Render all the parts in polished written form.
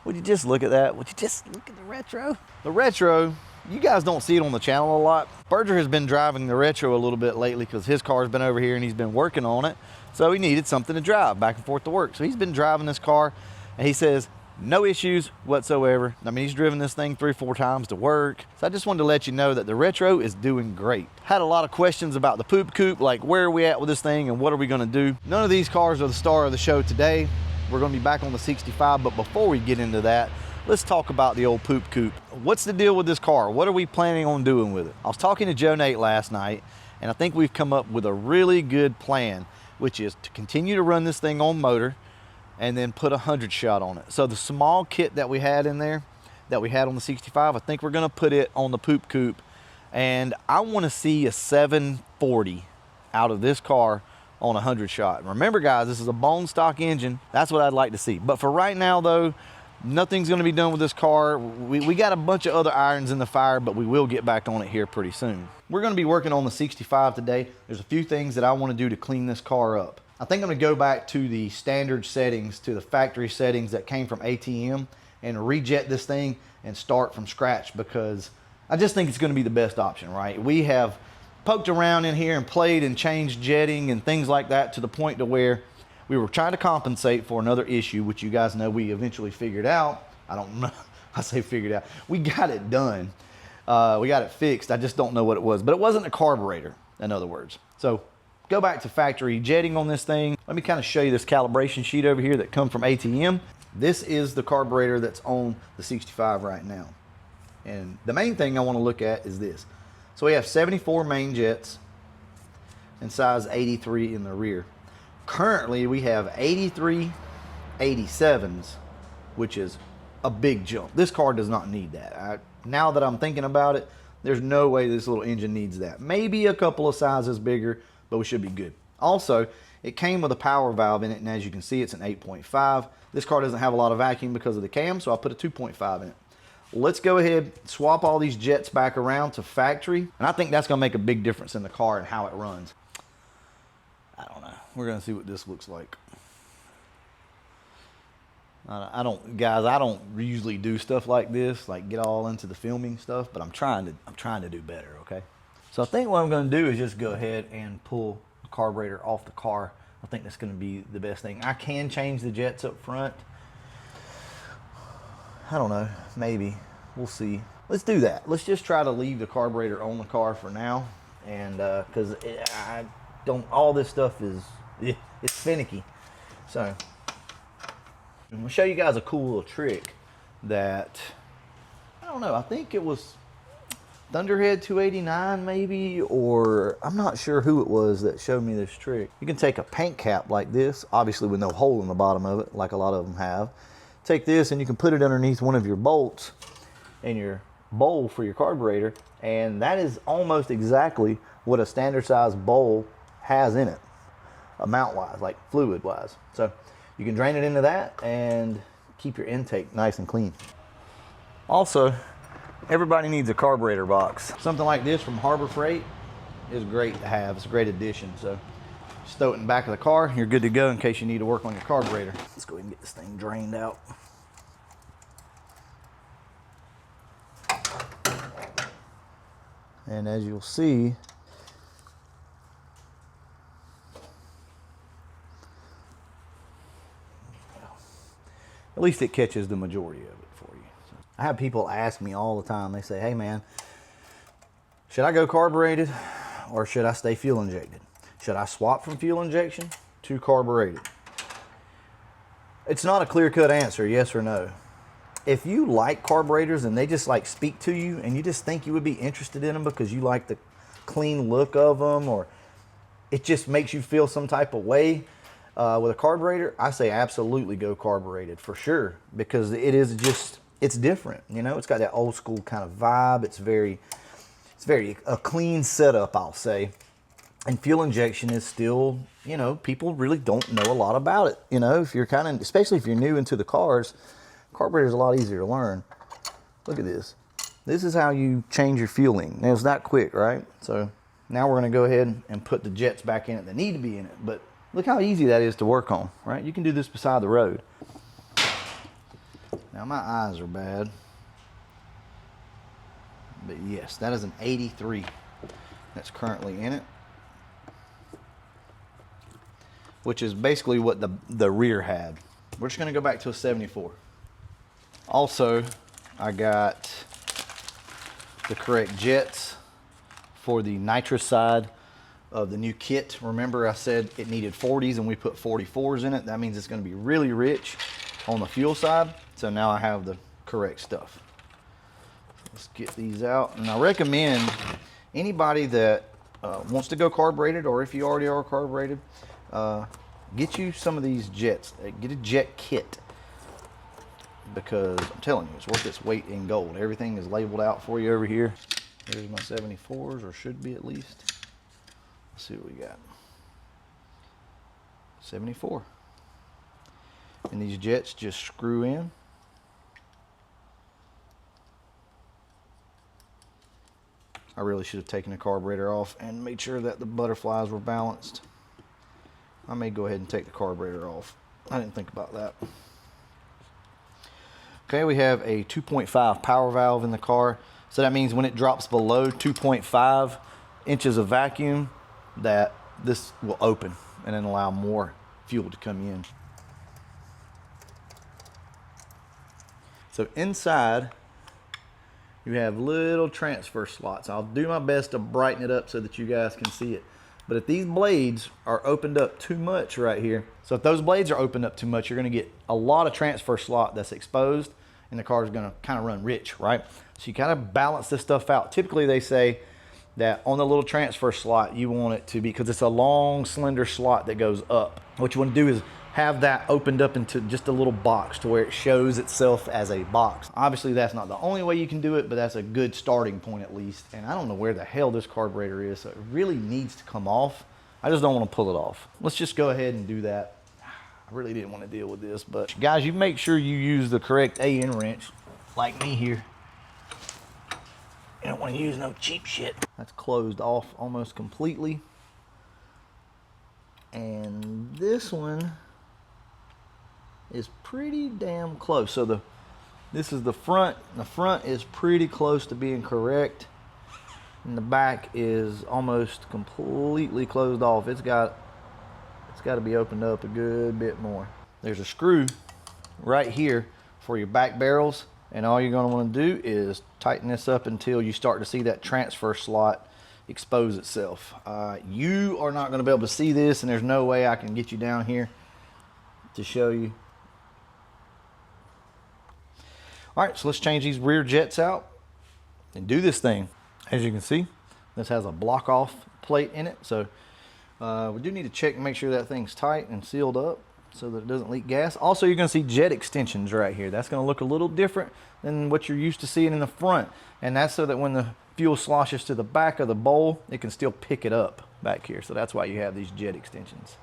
Would you just look at that? Would you just look at the retro? The retro, you guys don't see it on the channel a lot. Berger has been driving the retro a little bit lately because his car's been over here and he's been working on it. So he needed something to drive back and forth to work. So he's been driving this car and he says, no issues whatsoever. I mean, he's driven this thing 3 or 4 times to work. So I just wanted to let you know that the retro is doing great. Had a lot of questions about the poop coupe, like where are we at with this thing and what are we gonna do? None of these cars are the star of the show today. We're gonna be back on the 65, but before we get into that, let's talk about the old poop coupe. What's the deal with this car? What are we planning on doing with it? I was talking to Joe Nate last night, and I think we've come up with a really good plan, which is to continue to run this thing on motor and then put a 100 shot on it. So the small kit that we had in there, that we had on the 65, I think we're gonna put it on the poop coupe, and I wanna see a 740 out of this car on a 100 shot. Remember guys, this is a bone stock engine. That's what I'd like to see. But for right now though, nothing's gonna be done with this car. We got a bunch of other irons in the fire, but we will get back on it here pretty soon. We're gonna be working on the 65 today. There's a few things that I wanna do to clean this car up. I think I'm gonna go back to the standard settings, to the factory settings that came from ATM, and rejet this thing and start from scratch, because I just think it's gonna be the best option, right? We have poked around in here and played and changed jetting and things like that to the point to where we were trying to compensate for another issue, which you guys know we eventually figured out. I don't know, I say figured out. We got it done. We got it fixed. I just don't know what it was, but it wasn't a carburetor, in other words. So go back to factory jetting on this thing. Let me kind of show you this calibration sheet over here that come from ATM. This is the carburetor that's on the 65 right now. And the main thing I want to look at is this. So we have 74 main jets and size 83 in the rear. Currently we have 83 87s, which is a big jump. This car does not need that. Now that I'm thinking about it, there's no way this little engine needs that. Maybe a couple of sizes bigger, but we should be good. Also, it came with a power valve in it, and as you can see, it's an 8.5. This car doesn't have a lot of vacuum because of the cam, so I put a 2.5 in it. Let's go ahead, swap all these jets back around to factory, and I think that's gonna make a big difference in the car and how it runs. I don't know. We're gonna see what this looks like. I don't usually do stuff like this, like get all into the filming stuff, but I'm trying to do better, okay? So I think what I'm gonna do is just go ahead and pull the carburetor off the car. I think that's gonna be the best thing. I can change the jets up front. I don't know, maybe, we'll see. Let's do that. Let's just try to leave the carburetor on the car for now, and cause all this stuff is, it's finicky. So I'm gonna show you guys a cool little trick that, I don't know, I think it was Thunderhead 289 maybe, or I'm not sure who it was that showed me this trick. You can take a paint cap like this, obviously with no hole in the bottom of it, like a lot of them have. Take this and you can put it underneath one of your bolts in your bowl for your carburetor, and that is almost exactly what a standard size bowl has in it, amount wise, like fluid wise. So you can drain it into that and keep your intake nice and clean. Also, everybody needs a carburetor box. Something like this from Harbor Freight is great to have. It's a great addition. So just throw it in the back of the car. You're good to go in case you need to work on your carburetor. Let's go ahead and get this thing drained out. And as you'll see, at least it catches the majority of it for you. So I have people ask me all the time, they say, hey man, should I go carbureted or should I stay fuel injected? Should I swap from fuel injection to carbureted? It's not a clear-cut answer, yes or no. If you like carburetors and they just like speak to you and you just think you would be interested in them because you like the clean look of them, or it just makes you feel some type of way with a carburetor, I say absolutely go carbureted for sure, because it is just, it's different. You know, it's got that old school kind of vibe. It's very a clean setup, I'll say. And fuel injection is still, you know, people really don't know a lot about it. You know, if you're kind of, especially if you're new into the cars, carburetor is a lot easier to learn. Look at this. This is how you change your fueling. Now it's that quick, right? So now we're gonna go ahead and put the jets back in it that need to be in it. But look how easy that is to work on, right? You can do this beside the road. Now my eyes are bad, but yes, that is an 83 that's currently in it, which is basically what the rear had. We're just gonna go back to a 74. Also, I got the correct jets for the nitrous side of the new kit. Remember I said it needed 40s and we put 44s in it. That means it's gonna be really rich on the fuel side. So now I have the correct stuff. Let's get these out. And I recommend anybody that wants to go carbureted, or if you already are carbureted, get you some of these jets. Get a jet kit, because I'm telling you, it's worth its weight in gold. Everything is labeled out for you over here. Here's my 74s, or should be at least. Let's see what we got. 74. And these jets just screw in. I really should have taken the carburetor off and made sure that the butterflies were balanced. I may go ahead and take the carburetor off. I didn't think about that. Okay, we have a 2.5 power valve in the car. So that means when it drops below 2.5 inches of vacuum, that this will open and then allow more fuel to come in. So inside, you have little transfer slots. I'll do my best to brighten it up so that you guys can see it. But if these blades are opened up too much right here, so if those blades are opened up too much, you're gonna get a lot of transfer slot that's exposed, and the car is gonna kind of run rich, right? So you kind of balance this stuff out. Typically they say that on the little transfer slot, you want it to be, because it's a long, slender slot that goes up. What you want to do is have that opened up into just a little box to where it shows itself as a box. Obviously, that's not the only way you can do it, but that's a good starting point at least. And I don't know where the hell this carburetor is, so it really needs to come off. I just don't want to pull it off. Let's just go ahead and do that. I really didn't want to deal with this, but guys, you make sure you use the correct AN wrench, like me here. You don't want to use no cheap shit. That's closed off almost completely. And this one is pretty damn close. So this is the front. The front is pretty close to being correct. And the back is almost completely closed off. It's got to be opened up a good bit more. There's a screw right here for your back barrels. And all you're going to want to do is tighten this up until you start to see that transfer slot expose itself. You are not going to be able to see this, and there's no way I can get you down here to show you. All right, so let's change these rear jets out and do this thing. As you can see, this has a block off plate in it. So we do need to check and make sure that thing's tight and sealed up so that it doesn't leak gas. Also, you're going to see jet extensions right here. That's going to look a little different than what you're used to seeing in the front. And that's so that when the fuel sloshes to the back of the bowl, it can still pick it up back here. So that's why you have these jet extensions.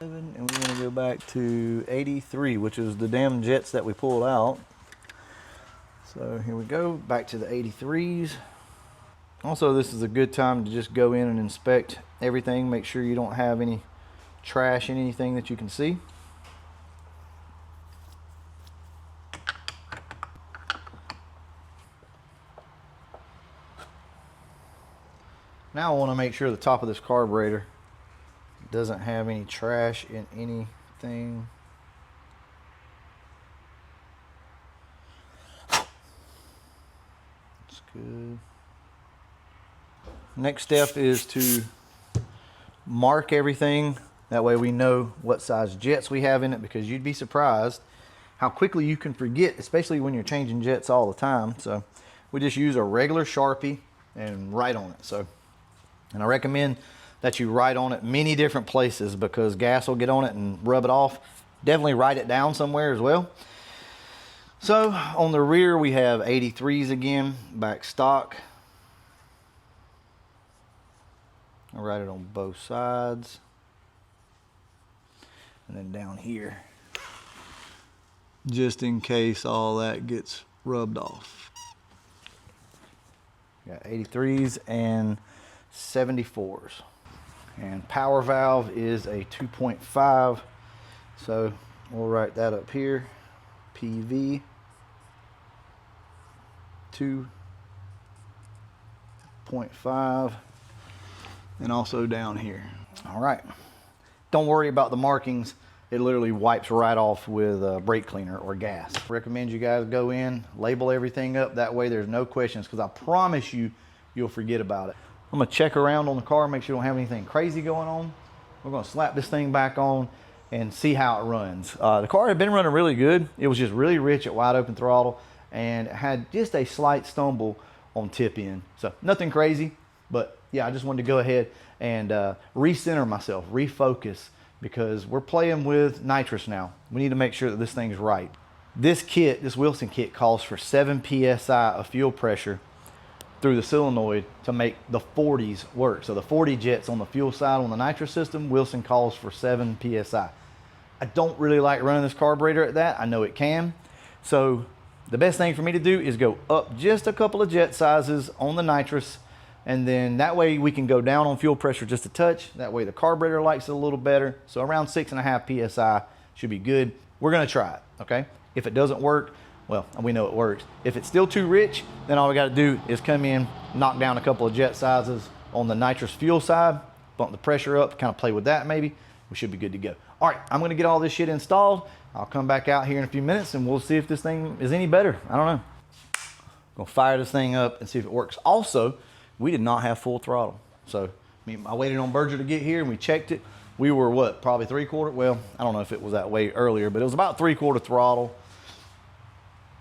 And we're going to go back to 83, which is the damn jets that we pulled out. So here we go, back to the 83s. Also, this is a good time to just go in and inspect everything. Make sure you don't have any trash in anything that you can see. Now I want to make sure the top of this carburetor doesn't have any trash in anything. That's good. Next step is to mark everything. That way we know what size jets we have in it, because you'd be surprised how quickly you can forget, especially when you're changing jets all the time. So we just use a regular Sharpie and write on it. And I recommend that you write on it many different places, because gas will get on it and rub it off. Definitely write it down somewhere as well. So on the rear we have 83s again, back stock. I'll write it on both sides. And then down here, just in case all that gets rubbed off. Got 83s and 74s. And power valve is a 2.5. So we'll write that up here. PV 2.5, and also down here. All right. Don't worry about the markings. It literally wipes right off with brake cleaner or gas. Recommend you guys go in, label everything up. That way there's no questions, because I promise you, you'll forget about it. I'm gonna check around on the car, make sure you don't have anything crazy going on. We're gonna slap this thing back on and see how it runs. The car had been running really good. It was just really rich at wide open throttle and had just a slight stumble on tip in. So nothing crazy, but yeah, I just wanted to go ahead and recenter myself, refocus, because we're playing with nitrous now. We need to make sure that this thing's right. This kit, this Wilson kit, calls for 7 PSI of fuel pressure through the solenoid to make the 40s work. So the 40 jets on the fuel side on the nitrous system, Wilson calls for 7 PSI. I don't really like running this carburetor at that. I know it can. So the best thing for me to do is go up just a couple of jet sizes on the nitrous, and then that way we can go down on fuel pressure just a touch. That way the carburetor likes it a little better. So around 6.5 PSI should be good. We're gonna try it, okay? If it doesn't work, well, we know it works. If it's still too rich, then all we gotta do is come in, knock down a couple of jet sizes on the nitrous fuel side, bump the pressure up, kind of play with that maybe. We should be good to go. All right, I'm gonna get all this shit installed. I'll come back out here in a few minutes and we'll see if this thing is any better. I don't know. Gonna fire this thing up and see if it works. Also, we did not have full throttle. So I waited on Berger to get here and we checked it. We were what, probably 3/4? Well, I don't know if it was that way earlier, but it was about 3/4 throttle.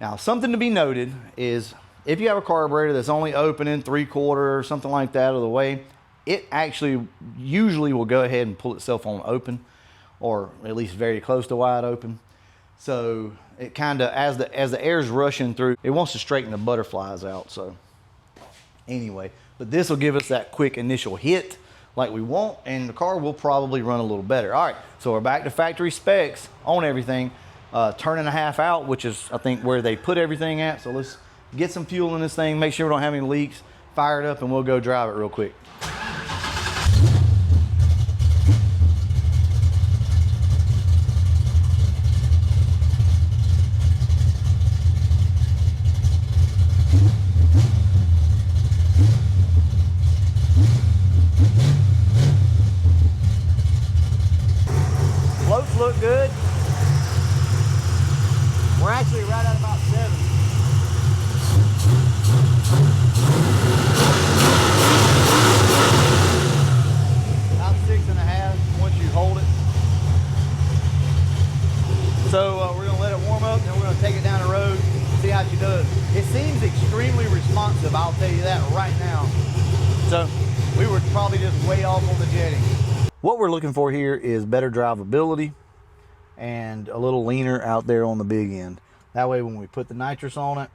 Now, something to be noted is if you have a carburetor that's only opening 3/4 or something like that of the way, it actually usually will go ahead and pull itself on open, or at least very close to wide open. So it kind of, as the air's rushing through, it wants to straighten the butterflies out. So anyway, but this will give us that quick initial hit like we want, and the car will probably run a little better. All right, so we're back to factory specs on everything. Turn and a half out, which is I think where they put everything at. So let's get some fuel in this thing, make sure we don't have any leaks, fire it up, and we'll go drive it real quick. Floats look good. We're actually right at about 7. About 6.5 once you hold it. So we're gonna let it warm up, and then we're gonna take it down the road, see how she does. It seems extremely responsive, I'll tell you that right now. So we were probably just way off on the jetting. What we're looking for here is better drivability and a little leaner out there on the big end. That way when we put the nitrous on it,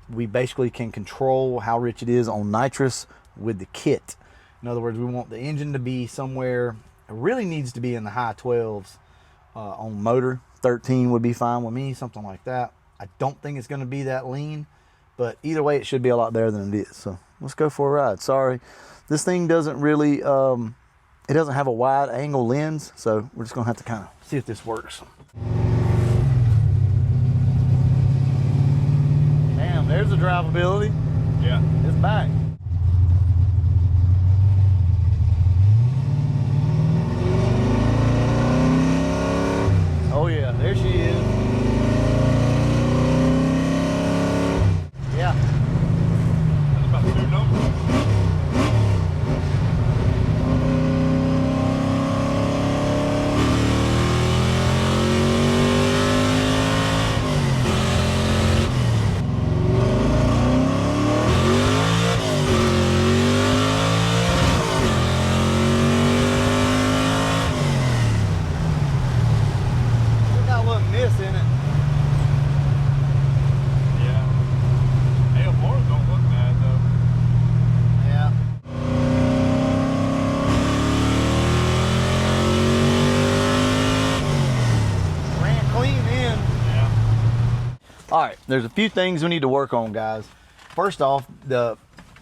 we basically can control how rich it is on nitrous with the kit. In other words, we want the engine to be somewhere, it really needs to be in the high 12s on motor. 13 would be fine with me, something like that. I don't think it's gonna be that lean, but either way, it should be a lot better than it is. So let's go for a ride. Sorry, this thing doesn't really, it doesn't have a wide angle lens, so we're just gonna have to kind of see if this works. Damn, there's the drivability. Yeah. It's back. Oh yeah, there she is. Yeah. That's about 2 numbers. All right, there's a few things we need to work on, guys. First off,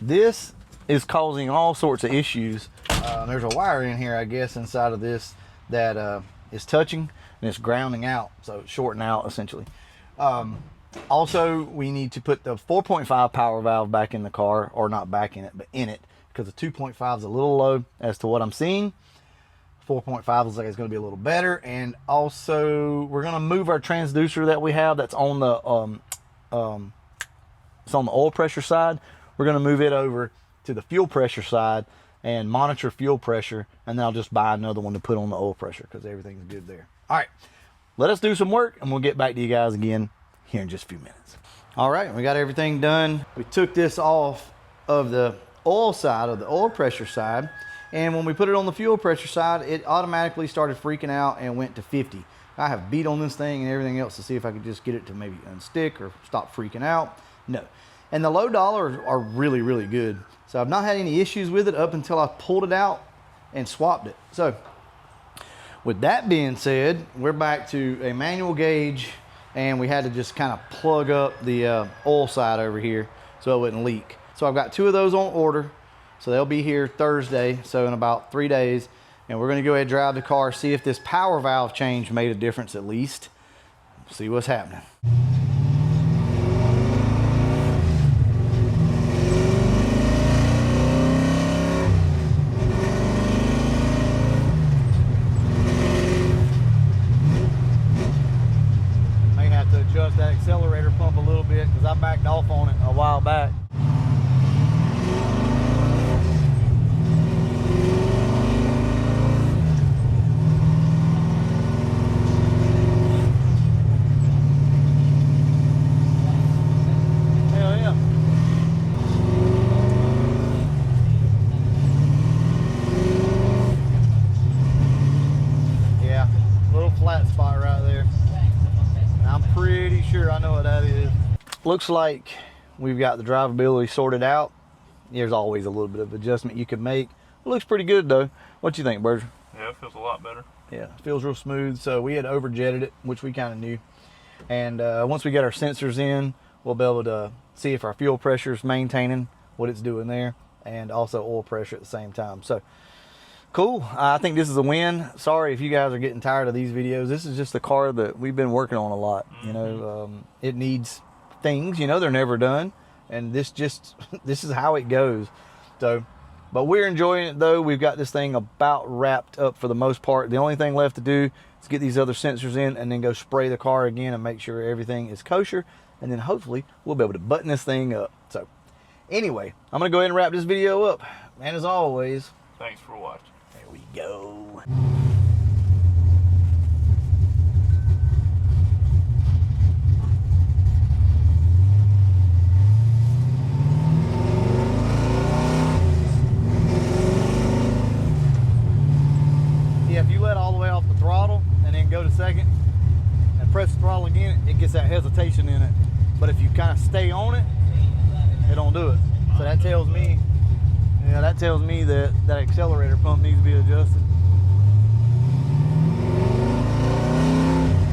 this is causing all sorts of issues There's a wire in here, I guess, inside of this that is touching and it's grounding out, so it's shorting out essentially. Also, we need to put the 4.5 power valve back in the car, or not back in it, but in it, because the 2.5 is a little low as to what I'm seeing. 4.5 looks like it's going to be a little better. And also, we're going to move our transducer that we have that's on the it's on the oil pressure side. We're going to move it over to the fuel pressure side and monitor fuel pressure, and then I'll just buy another one to put on the oil pressure because everything's good there. All right, let us do some work and we'll get back to you guys again here in just a few minutes. All right, we got everything done. We took this off of the oil side, of the oil pressure side, and when we put it on the fuel pressure side, it automatically started freaking out and went to 50. I have beat on this thing and everything else to see if I could just get it to maybe unstick or stop freaking out. No. And the low dollar are really, really good. So I've not had any issues with it up until I pulled it out and swapped it. So with that being said, we're back to a manual gauge, and we had to just kind of plug up the oil side over here so it wouldn't leak. So I've got 2 of those on order. So they'll be here Thursday, so in about 3 days. And we're gonna go ahead and drive the car, see if this power valve change made a difference at least. See what's happening. May have to adjust that accelerator pump a little bit because I backed off on it a while back. Looks like we've got the drivability sorted out. There's always a little bit of adjustment you can make. It looks pretty good though. What you think, Berger? Yeah, it feels a lot better. Yeah, it feels real smooth. So we had overjetted it, which we kind of knew. And once we get our sensors in, we'll be able to see if our fuel pressure is maintaining what it's doing there, and also oil pressure at the same time. So cool. I think this is a win. Sorry if you guys are getting tired of these videos. This is just a car that we've been working on a lot. You know, it needs things, you know, they're never done, and this is how it goes. So, but we're enjoying it though. We've got this thing about wrapped up for the most part. The only thing left to do is get these other sensors in and then go spray the car again and make sure everything is kosher, and then hopefully we'll be able to button this thing up. So anyway, I'm gonna go ahead and wrap this video up, and as always, thanks for watching. There we go. If you let all the way off the throttle and then go to second and press the throttle again, it gets that hesitation in it. But if you kind of stay on it, it don't do it. So that tells me, yeah, that tells me that that accelerator pump needs to be adjusted.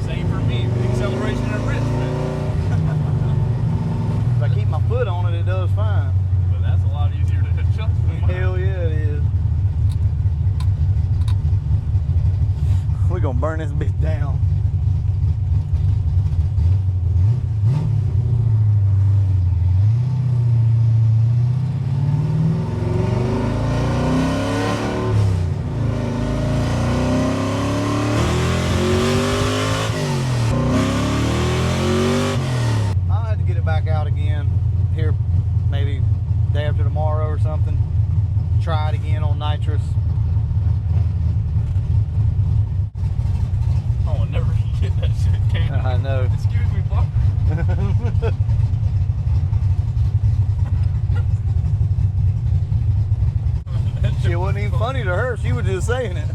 Same for me, acceleration and wrist. If I keep my foot on it, it does fine. But that's a lot easier to adjust. Hell yeah, it is. We're gonna burn this bitch down. I'll have to get it back out again here, maybe day after tomorrow or something. Try it again on nitrous. Oh, I'll never get that shit, can you? I know. Excuse me, fuck. It wasn't even funny to her. She was just saying it.